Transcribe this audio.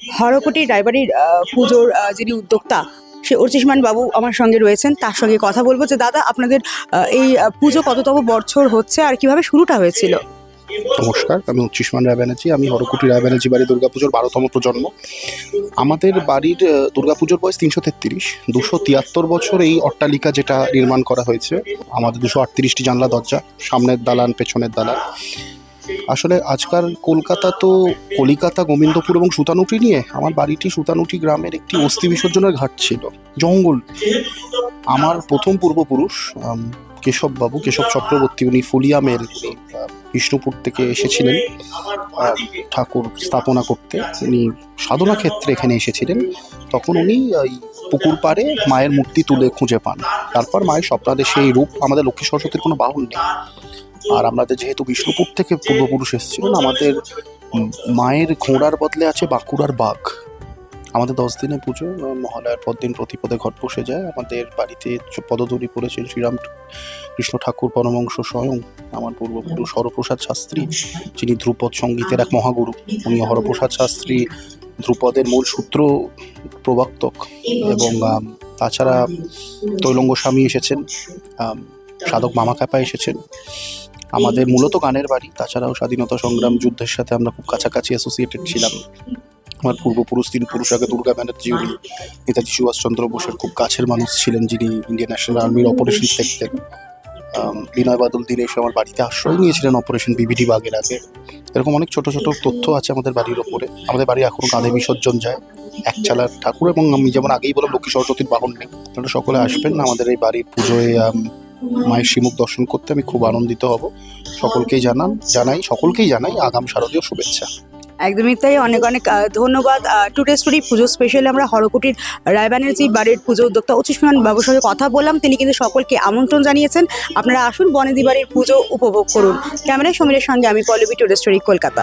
হরকুটি রায়বাড়ির পুজোর যিনি উদ্যোক্তা সে অর্চিষ্মান বাবু আমার সঙ্গে রয়েছেন, তার সঙ্গে কথা বলবো যে দাদা আপনাদের এই পুজো কততম বছর হচ্ছে আর কিভাবে শুরুটা হয়েছিল। নমস্কার, আমি অর্চিষ্মান রায় ব্যানার্জি। আমি হরকুটি রায় ব্যানার্জি বাড়ি দুর্গাপুজোর 12তম প্রজন্ম। আমাদের বাড়ির দুর্গাপুজোর বয়স 333। 273 বছর এই অট্টালিকা যেটা নির্মাণ করা হয়েছে। আমাদের 238টি জানলা দরজা, সামনের দালান পেছনের দালান। আসলে আজকাল কলিকাতা, গোবিন্দপুর এবং সুতানুটি নিয়ে আমার বাড়িটি সুতানুটি গ্রামের একটি অস্থি বিসর্জনের ঘাট ছিল, জঙ্গল। আমার প্রথম পূর্বপুরুষ কেশব চক্রবর্তী, উনি ফুলিয়ামের বিষ্ণুপুর থেকে এসেছিলেন ঠাকুর স্থাপনা করতে। উনি সাধনা ক্ষেত্রে এখানে এসেছিলেন। তখন উনি এই পুকুর পাড়ে মায়ের মূর্তি তুলে খুঁজে পান। তারপর মায়ের স্বপ্নাদেশে এই রূপ, আমাদের লক্ষ্মী সরস্বতীর কোনো বাহন নেই। আর আমাদের যেহেতু বিষ্ণুপুর থেকে পূর্বপুরুষ এসেছিলেন, আমাদের মায়ের ঘোড়ার বদলে আছে বাঁকুড়ার বাঘ। আমাদের 10 দিনে পুজো, মহালয়ার পর দিন প্রতিপদে ঘট বসে যায়। আমাদের বাড়িতে পদধূলি পড়েছেন শ্রীরাম কৃষ্ণ ঠাকুর পরমংশ স্বয়ং, আমার পূর্বপুরুষ হরপ্রসাদ শাস্ত্রী, যিনি ধ্রুপদ সঙ্গীতের এক মহাগুরু। উনি হরপ্রসাদ শাস্ত্রী ধ্রুপদের মূল সূত্র প্রবর্তক। এবং তাছাড়া তৈলঙ্গ স্বামী এসেছেন, সাধক মামা কাপা এসেছেন। আমাদের মূলত গানের বাড়ি, তাছাড়াও স্বাধীনতা সংগ্রাম যুদ্ধের সাথে আমরা খুব কাছাকাছি অ্যাসোসিয়েটেড ছিলাম। আমার পূর্বপুরুষ 3 পুরুষ আগে দুর্গা ব্যানার্জি, উনি নেতাজি সুভাষচন্দ্র বোসের খুব কাছের মানুষ ছিলেন, যিনি ইন্ডিয়ান ন্যাশনাল আর্মির অপারেশন দেখতেন। বিনয় বাদল দীনেশ আমার বাড়িতে আশ্রয় নিয়েছিলেন অপারেশন বিবিডি বাগের আগে। এরকম অনেক ছোট ছোট তথ্য আছে আমাদের বাড়ির ওপরে। আমাদের বাড়ি এখনও কাঁধে বিসর্জন যায়, একচালার ঠাকুর। এবং আমি যেমন আগেই বললাম, লক্ষ্মী সরস্বতীর বাহন নেই। আপনারা সকলে আসবেন আমাদের এই বাড়ির পুজোয় মায়ের শ্রীমুখ দর্শন করতে। আমি খুব আনন্দিত হব। সকলকেই জানাই আগাম শারদীয় শুভেচ্ছা। একদমই তাই, অনেক অনেক ধন্যবাদ। টুডে স্টোরি পুজো স্পেশালে আমরা হরকুটির রায় ব্যানার্জি বাড়ির পুজো উদ্যোক্তা অর্চিষ্মান বাবুর সঙ্গে কথা বললাম। তিনি কিন্তু সকলকে আমন্ত্রণ জানিয়েছেন, আপনারা আসুন বনেদি বাড়ির পুজো উপভোগ করুন। ক্যামেরায় সমীরের সঙ্গে আমি পল্লবী, টুডে স্টোরি, কলকাতা।